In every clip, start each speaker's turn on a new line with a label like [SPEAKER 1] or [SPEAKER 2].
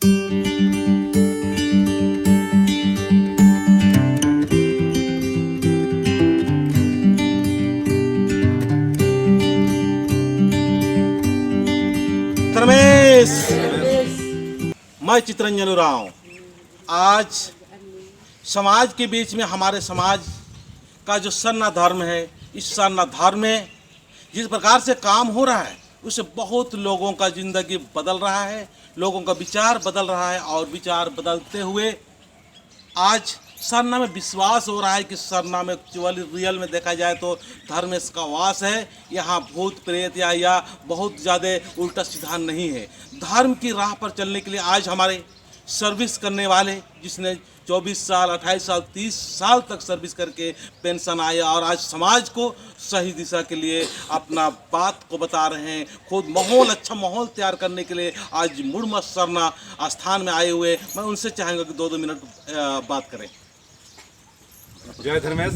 [SPEAKER 1] रमेश, मैं चित्रंजन उरांव। आज समाज के बीच में हमारे समाज का जो सरना धर्म है, इस सरना धर्म में जिस प्रकार से काम हो रहा है उससे बहुत लोगों का ज़िंदगी बदल रहा है, लोगों का विचार बदल रहा है। और विचार बदलते हुए आज सरना में विश्वास हो रहा है कि सरना में एक्चुअली रियल में देखा जाए तो धर्म का वास है। यहाँ भूत प्रेत या बहुत ज़्यादा उल्टा सीधा नहीं है। धर्म की राह पर चलने के लिए आज हमारे सर्विस करने वाले, जिसने 24 साल 28 साल 30 साल तक सर्विस करके पेंशन आए और आज समाज को सही दिशा के लिए अपना बात को बता रहे हैं, खुद माहौल अच्छा माहौल तैयार करने के लिए आज मुड़मत सरना स्थान में आए हुए। मैं उनसे चाहूँगा कि 2-2 मिनट बात करें।
[SPEAKER 2] जय धर्मेश।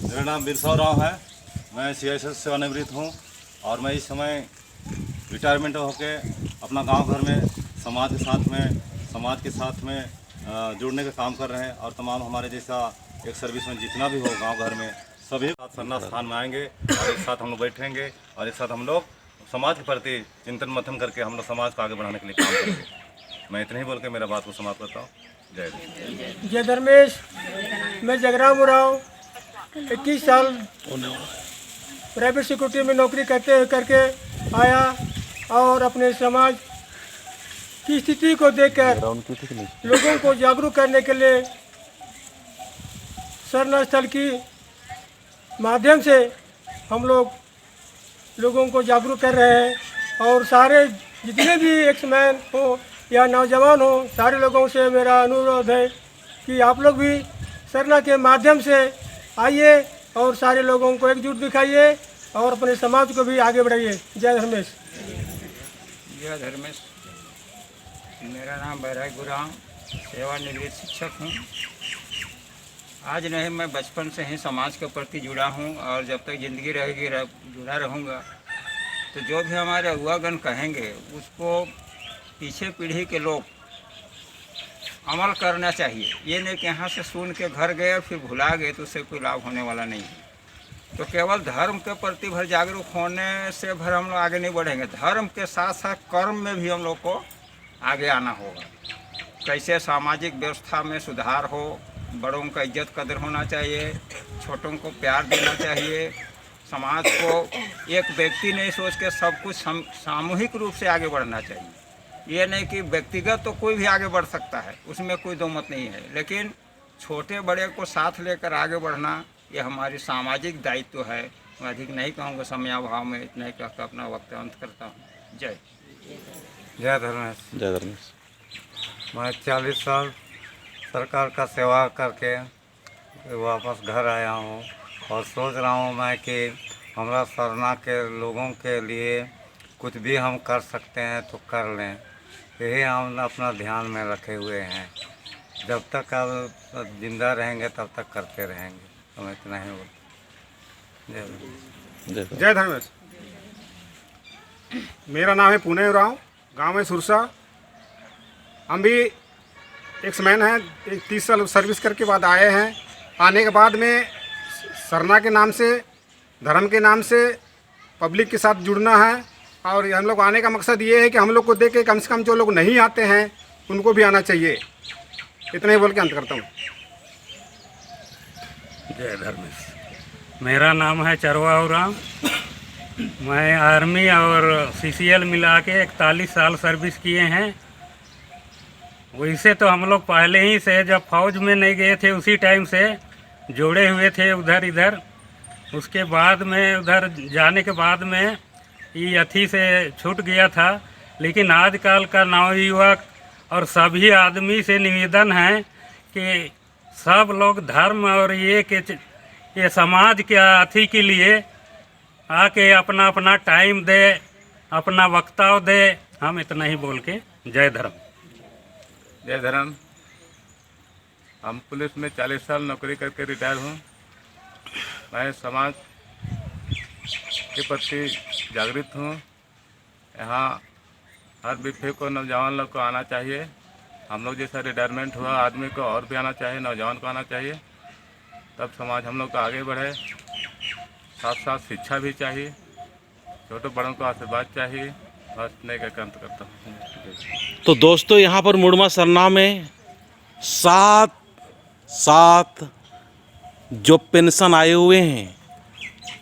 [SPEAKER 2] मेरा नाम बिरसा राव है। मैं CISS से सेवानिवृत्त हूँ और मैं इस समय रिटायरमेंट होके अपना गांव घर में समाज के साथ में जुड़ने का काम कर रहे हैं। और तमाम हमारे जैसा एक सर्विस में जितना भी हो गांव घर में सभी सरना स्थान में आएंगे और एक साथ हम लोग बैठेंगे और एक साथ हम लोग समाज के प्रति चिंतन मंथन करके हम लोग समाज को आगे बढ़ाने के लिए काम करेंगे। मैं इतना ही बोल के मेरा बात को समाप्त करता हूँ।
[SPEAKER 3] जय धर्मेश। मैं जगराम उरांव 21 साल प्राइवेट सिक्योरिटी में नौकरी करके आया और अपने समाज की स्थिति को देखकर लोगों को जागरूक करने के लिए सरना स्थल की माध्यम से हम लोगों को जागरूक कर रहे हैं। और सारे जितने भी एक्समैन हो या नौजवान हो, सारे लोगों से मेरा अनुरोध है कि आप लोग भी सरना के माध्यम से आइए और सारे लोगों को एकजुट दिखाइए और अपने समाज को भी आगे बढ़ाइए। जय धर्मेश।
[SPEAKER 4] जय धर्मेश। मेरा नाम बैराग गुराम, सेवानिवृत्त शिक्षक हूँ। आज नहीं, मैं बचपन से ही समाज के प्रति जुड़ा हूँ और जब तक ज़िंदगी रहेगी जुड़ा रहूँगा। तो जो भी हमारे अगुआगण कहेंगे उसको पीछे पीढ़ी के लोग अमल करना चाहिए। ये नहीं कि यहाँ से सुन के घर गए और फिर भुला गए, तो उससे कोई लाभ होने वाला नहीं है। तो केवल धर्म के प्रति भर जागरूक होने से भर हम लोग आगे नहीं बढ़ेंगे। धर्म के साथ साथ कर्म में भी हम लोग को आगे आना होगा। कैसे सामाजिक व्यवस्था में सुधार हो, बड़ों का इज्जत कदर होना चाहिए, छोटों को प्यार देना चाहिए। समाज को एक व्यक्ति नहीं सोच के सब कुछ सामूहिक रूप से आगे बढ़ना चाहिए। ये नहीं कि व्यक्तिगत तो कोई भी आगे बढ़ सकता है, उसमें कोई दो मत नहीं है, लेकिन छोटे बड़े को साथ लेकर आगे बढ़ना ये हमारी सामाजिक दायित्व है। मैं अधिक नहीं कहूँगा, समयाभाव में इतना ही कहकर अपना वक्त अंत करता हूँ। जय
[SPEAKER 2] जय धर्मेश।
[SPEAKER 1] जय धर्मेश।
[SPEAKER 2] मैं 40 साल सरकार का सेवा करके वापस घर आया हूँ और सोच रहा हूँ मैं कि हमारा सरना के लोगों के लिए कुछ भी हम कर सकते हैं तो कर लें। यही हम अपना ध्यान में रखे हुए हैं। जब तक आप जिंदा रहेंगे तब तक करते रहेंगे। तो मैं इतना ही बोल।
[SPEAKER 5] जय धर्मेश। मेरा नाम है पुणे उरांव, गांव है सुरसा। हम भी एक्समैन हैं, 30 साल सर्विस करके बाद आए हैं। आने के बाद में सरना के नाम से, धर्म के नाम से पब्लिक के साथ जुड़ना है। और हम लोग आने का मकसद ये है कि हम लोग को देख के कम से कम जो लोग नहीं आते हैं उनको भी आना चाहिए। इतना ही बोल के अंत करता हूँ।
[SPEAKER 6] जय धर्मेश। मेरा नाम है चरवा उरांव। मैं आर्मी और CCL मिला के 41 साल सर्विस किए हैं। वैसे तो हम लोग पहले ही से जब फौज में नहीं गए थे उसी टाइम से जोड़े हुए थे उधर इधर। उसके बाद में उधर जाने के बाद में ये अथी से छूट गया था। लेकिन आजकल का नवयुवक और सभी आदमी से निवेदन है कि सब लोग धर्म और ये समाज के अथी के लिए आके अपना अपना टाइम दे, अपना वक्तव्य दे। हम इतना ही बोल के जय धर्म।
[SPEAKER 2] जय धर्म। हम पुलिस में 40 साल नौकरी करके रिटायर हूँ। मैं समाज के प्रति जागृत हूँ। यहाँ
[SPEAKER 7] हर बिफे को नौजवान लोग को आना चाहिए। हम लोग जैसा रिटायरमेंट हुआ आदमी को और भी आना चाहिए, नौजवान को आना चाहिए, तब समाज हम लोग का आगे बढ़े। साथ साथ शिक्षा भी चाहिए, छोटे बड़ों को आशीर्वाद चाहिए। बस नहीं का अंत करता हूँ।
[SPEAKER 1] तो दोस्तों यहाँ पर मुड़मा सरना में 7 जो पेंशन आए हुए हैं,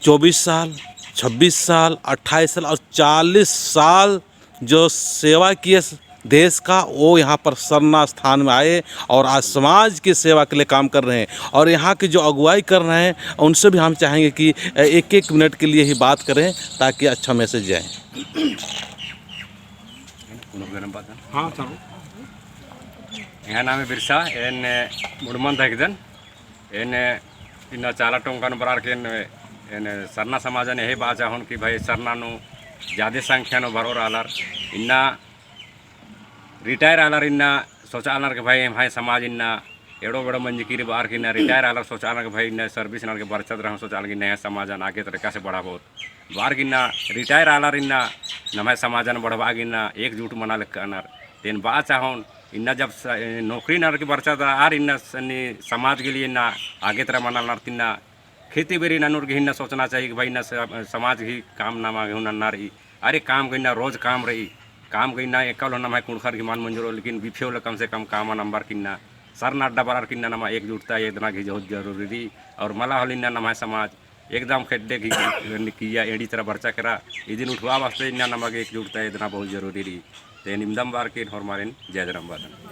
[SPEAKER 1] 24 साल, 26 साल, 28 साल और 40 साल जो सेवा किए देश का, वो यहाँ पर सरना स्थान में आए और आज समाज की सेवा के लिए काम कर रहे हैं। और यहाँ की जो अगुवाई कर रहे हैं उनसे भी हम चाहेंगे कि 1-1 मिनट के लिए ही बात करें ताकि अच्छा मैसेज जाए।
[SPEAKER 8] हाँ चलो। यहाँ नाम बिरसा एन मुड़मन तकदन एन इन चाला टोंकन बरार के एन सरना समाज ने बाचा हूँ कि भाई सरना ज़्यादा संख्या भरो आलार इन्ना रिटायर आलार इन्ना सोचा आलार के भाई भाई समाज इन्ना एड़ो बड़ो मंजिकीरी बार की ना रिटायर आलार सोचा आलार के भाई इन्ना सर्विस नार के बरचत रहा सोचा कि नया समाज आगे तरीका से बढ़ा बहुत बार गिना रिटायर आलार इन्ना नमाय समाज बढ़वा गिना एकजुट मना लेकर तेन बा चाहो इन्ना जब नौकरी नार के बरचत आर इन्ना समाज के लिए इन्ना आगे तरह मना नार तिन्ना खेती बेरी नानूर के हिन्ना सोचना चाहिए कि भाई इन्ना समाज ही काम ना मांगे हूँ ना रही अरे काम कहीं ना रोज काम रही काम कहीं ना एकल होना मैं कुणखर की मान मंजूर हो लेकिन बिफे हो कम से कम काम नंबर किन्ना सर नाड्डा बरार किन्ना नमा एकजुटता इतना की बहुत जरूरी रही और मला हल इन्ना नमा समाज एकदम खेड्डे की किया एड़ी तरह बर्चा करा ये दिन उठवा वास्ते इन्ना नमा एकजुटता इतना बहुत जरूरी रही ते निमदम बार के हरमारेन जय धर्म बादन।